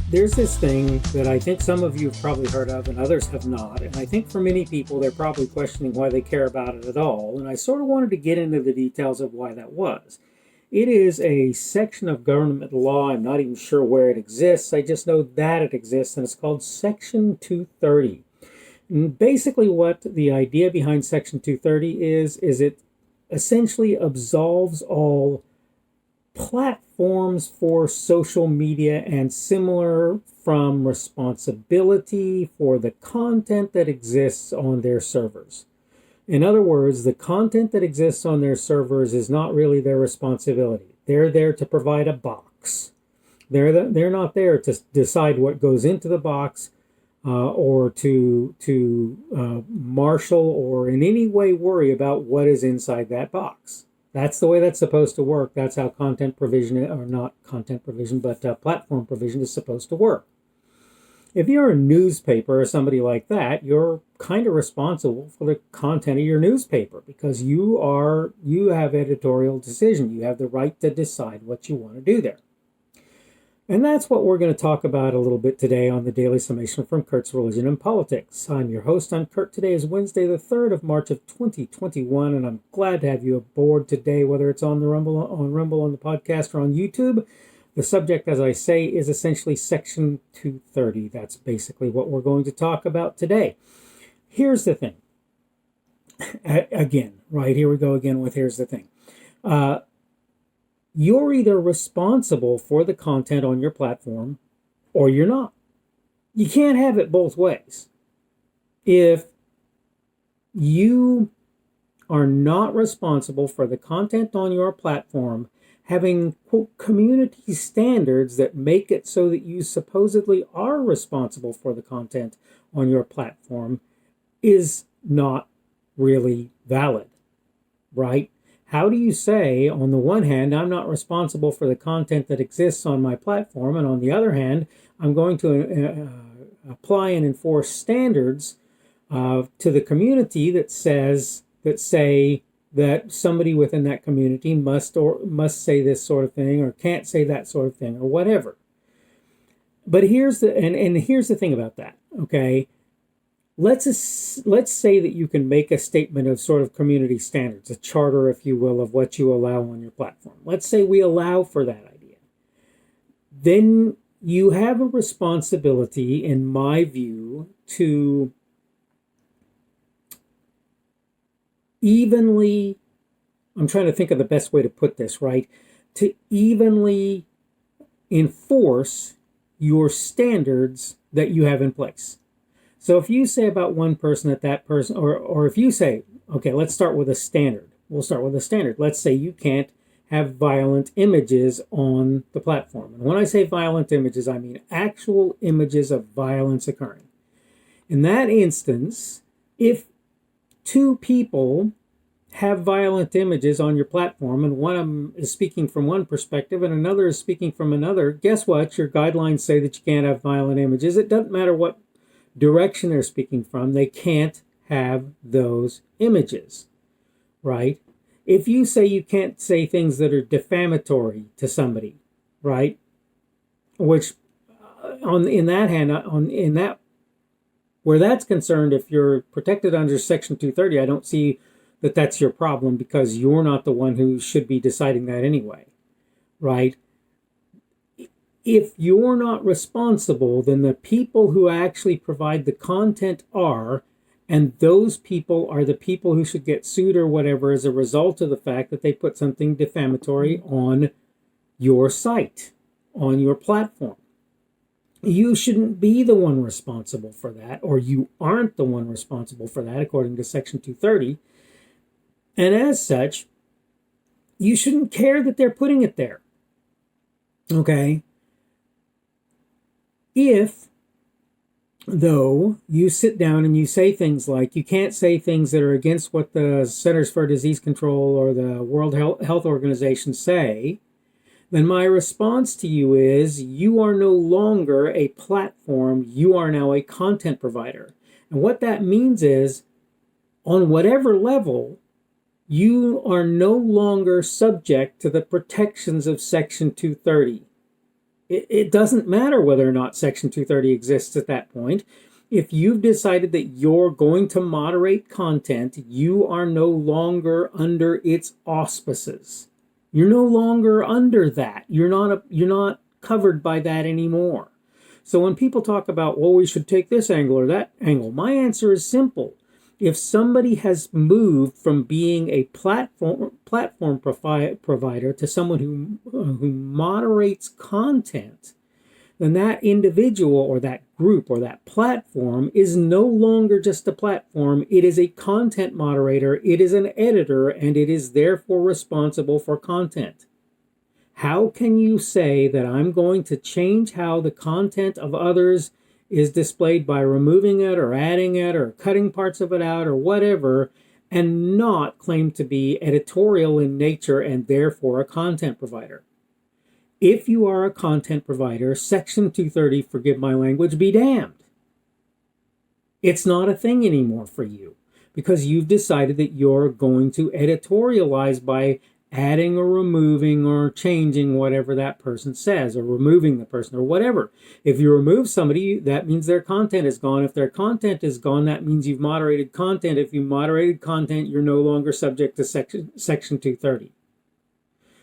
There's this thing that I think some of you have probably heard of and others have not. And I think for many people, they're probably questioning why they care about it at all. And I sort of wanted to get into the details of why that was. It is a section of government law. I'm not even sure where it exists. I just know that it exists, and it's called Section 230. And basically, what the idea behind Section 230 is it essentially absolves all platforms for social media and similar from responsibility for the content that exists on their servers. In other words, the content that exists on their servers is not really their responsibility. They're there to provide a box. They're not there to decide what goes into the box or to marshal or in any way worry about what is inside that box. That's the way that's supposed to work. That's how content provision, or not content provision, but platform provision is supposed to work. If you're a newspaper or somebody like that, you're kind of responsible for the content of your newspaper because you have editorial decision. You have the right to decide what you want to do there. And that's what we're going to talk about a little bit today on the Daily Summation from Kurt's Religion and Politics. I'm your host. I'm Kurt. Today is Wednesday, the 3rd of March of 2021, and I'm glad to have you aboard today, whether it's on Rumble on the podcast, or on YouTube. The subject, as I say, is essentially Section 230. That's basically what we're going to talk about today. Here's the thing. Again, right, here we go again with here's the thing. You're either responsible for the content on your platform or you're not. You can't have it both ways. If you are not responsible for the content on your platform, having, quote, community standards that make it so that you supposedly are responsible for the content on your platform is not really valid, right? How do you say, on the one hand, I'm not responsible for the content that exists on my platform, and on the other hand, I'm going to apply and enforce standards to the community that say that somebody within that community must say this sort of thing or can't say that sort of thing or whatever. But here's the thing about that, okay? Let's say that you can make a statement of sort of community standards, a charter, if you will, of what you allow on your platform. Let's say we allow for that idea. Then you have a responsibility, in my view, to evenly, I'm trying to think of the best way to put this, right? To evenly enforce your standards that you have in place. So if you say about one person that person, or if you say, okay, let's start with a standard. We'll start with a standard. Let's say you can't have violent images on the platform. And when I say violent images, I mean actual images of violence occurring. In that instance, if two people have violent images on your platform and one of them is speaking from one perspective and another is speaking from another, guess what? Your guidelines say that you can't have violent images. It doesn't matter what direction they're speaking from, they can't have those images, right? If you say you can't say things that are defamatory to somebody, right? Which where that's concerned, if you're protected under Section 230, I don't see that that's your problem because you're not the one who should be deciding that anyway, right? If you're not responsible, then the people who actually provide the content are, and those people are the people who should get sued or whatever as a result of the fact that they put something defamatory on your site, on your platform. You shouldn't be the one responsible for that, or you aren't the one responsible for that, according to Section 230. And as such, you shouldn't care that they're putting it there. Okay? If, though, you sit down and you say things like, you can't say things that are against what the Centers for Disease Control or the World Health Organization say, then my response to you is, you are no longer a platform, you are now a content provider. And what that means is, on whatever level, you are no longer subject to the protections of Section 230. It doesn't matter whether or not Section 230 exists at that point. If you've decided that you're going to moderate content, you are no longer under its auspices. You're no longer under that. You're not covered by that anymore. So when people talk about, well, we should take this angle or that angle, my answer is simple. If somebody has moved from being a platform provider to someone who moderates content, then that individual or that group or that platform is no longer just a platform. It is a content moderator, it is an editor, and it is therefore responsible for content. How can you say that I'm going to change how the content of others is displayed by removing it or adding it or cutting parts of it out or whatever, and not claim to be editorial in nature and therefore a content provider? If you are a content provider, Section 230, forgive my language, be damned. It's not a thing anymore for you because you've decided that you're going to editorialize by adding or removing or changing whatever that person says, or removing the person or whatever. If you remove somebody, that means their content is gone. If their content is gone, that means you've moderated content. If you moderated content, you're no longer subject to Section 230.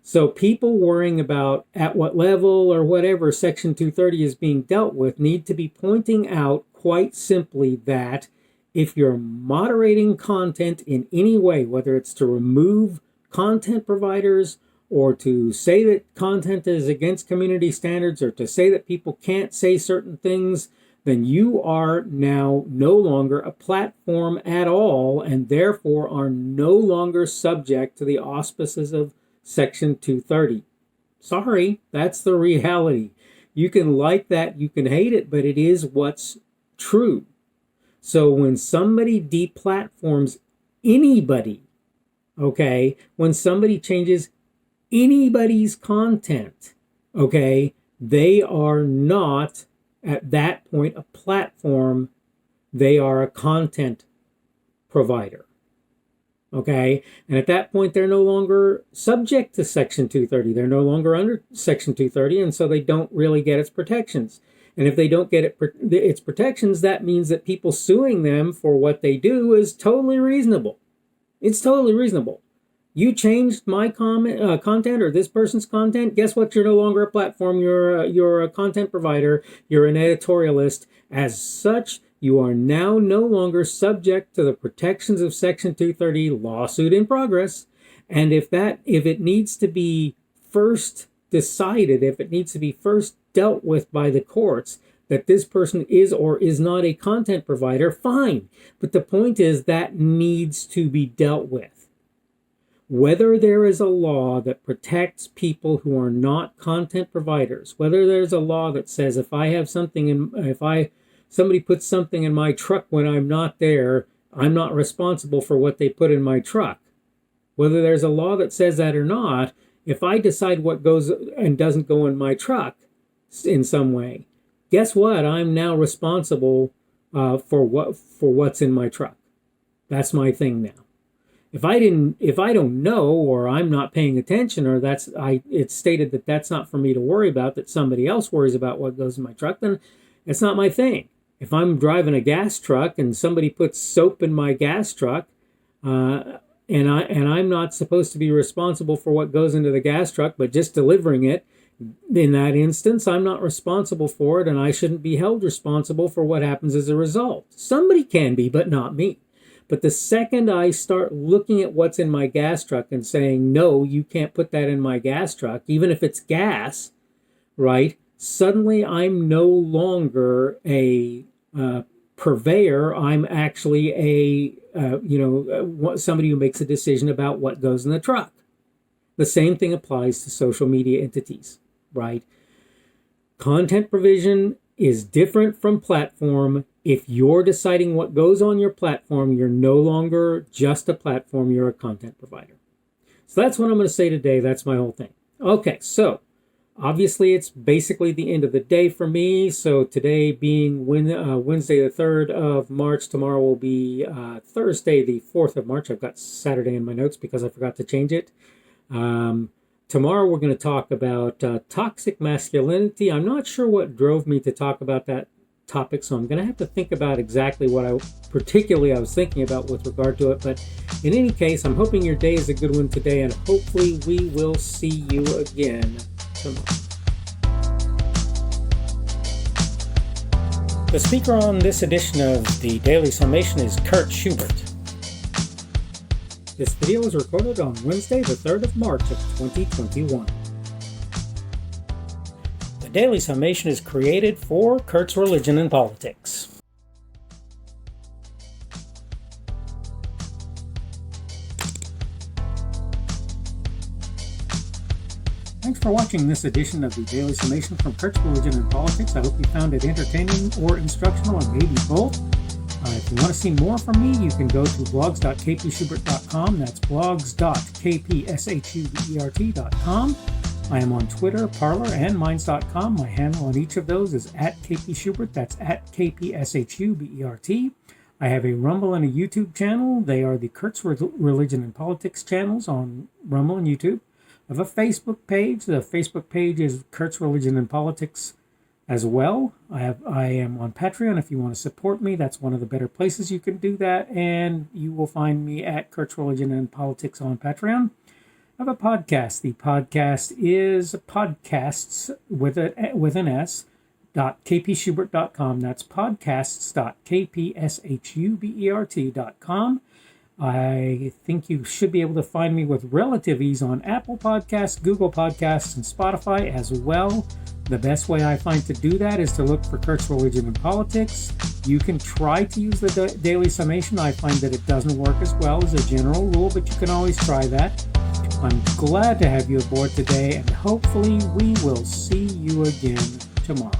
So people worrying about at what level or whatever Section 230 is being dealt with need to be pointing out quite simply that if you're moderating content in any way, whether it's to remove content providers or to say that content is against community standards or to say that people can't say certain things, then you are now no longer a platform at all and therefore are no longer subject to the auspices of Section 230. Sorry, that's the reality. You can like that, you can hate it, but it is what's true. So when somebody deplatforms anybody, okay, when somebody changes anybody's content, okay, they are not at that point a platform, they are a content provider. Okay, and at that point they're no longer subject to Section 230. They're no longer under Section 230, and so they don't really get its protections. And if they don't get its protections, that means that people suing them for what they do is totally reasonable. It's totally reasonable. You changed my content or this person's content. Guess what? You're no longer a platform. You're a content provider. You're an editorialist. As such, you are now no longer subject to the protections of Section 230, lawsuit in progress. And if it needs to be first decided, if it needs to be first dealt with by the courts, that this person is or is not a content provider, fine. But the point is that needs to be dealt with. Whether there is a law that protects people who are not content providers, whether there's a law that says somebody puts something in my truck when I'm not there, I'm not responsible for what they put in my truck. Whether there's a law that says that or not, if I decide what goes and doesn't go in my truck in some way, guess what? I'm now responsible for what's in my truck. That's my thing now. If I don't know, or I'm not paying attention, or it's stated that that's not for me to worry about, that somebody else worries about what goes in my truck, then it's not my thing. If I'm driving a gas truck and somebody puts soap in my gas truck, and I'm not supposed to be responsible for what goes into the gas truck, but just delivering it, in that instance, I'm not responsible for it, and I shouldn't be held responsible for what happens as a result. Somebody can be, but not me. But the second I start looking at what's in my gas truck and saying, no, you can't put that in my gas truck, even if it's gas, right? Suddenly I'm no longer a purveyor. I'm actually somebody who makes a decision about what goes in the truck. The same thing applies to social media entities, right? Content provision is different from platform. If you're deciding what goes on your platform, you're no longer just a platform, you're a content provider. So that's what I'm going to say today. That's my whole thing. Okay, so obviously it's basically the end of the day for me. So today being Wednesday the 3rd of March, tomorrow will be Thursday the 4th of March. I've got Saturday in my notes because I forgot to change it. Tomorrow we're going to talk about toxic masculinity. I'm not sure what drove me to talk about that topic, so I'm going to have to think about exactly what I was thinking about with regard to it. But in any case, I'm hoping your day is a good one today, and hopefully we will see you again tomorrow. The speaker on this edition of the Daily Summation is Kurt Schubert. This video was recorded on Wednesday, the 3rd of March of 2021. The Daily Summation is created for Kurt's Religion and Politics. Thanks for watching this edition of the Daily Summation from Kurt's Religion and Politics. I hope you found it entertaining or instructional, or maybe both. If you want to see more from me, you can go to blogs.kpschubert.com. That's blogs.kpschubert.com. I am on Twitter, Parler, and Minds.com. My handle on each of those is @kpschubert. That's @kpschubert. I have a Rumble and a YouTube channel. They are the Kurt's Religion and Politics channels on Rumble and YouTube. I have a Facebook page. The Facebook page is Kurt's Religion and Politics as well. I am on Patreon. If you want to support me, that's one of the better places you can do that. And you will find me at Kurt's Religion and Politics on Patreon. I have a podcast. The podcast is podcasts with an S, .kpschubert.com. That's podcasts.kpschubert.com. I think you should be able to find me with relative ease on Apple Podcasts, Google Podcasts, and Spotify as well. The best way I find to do that is to look for Kurt's Religion and Politics. You can try to use the Daily Summation. I find that it doesn't work as well as a general rule, but you can always try that. I'm glad to have you aboard today, and hopefully we will see you again tomorrow.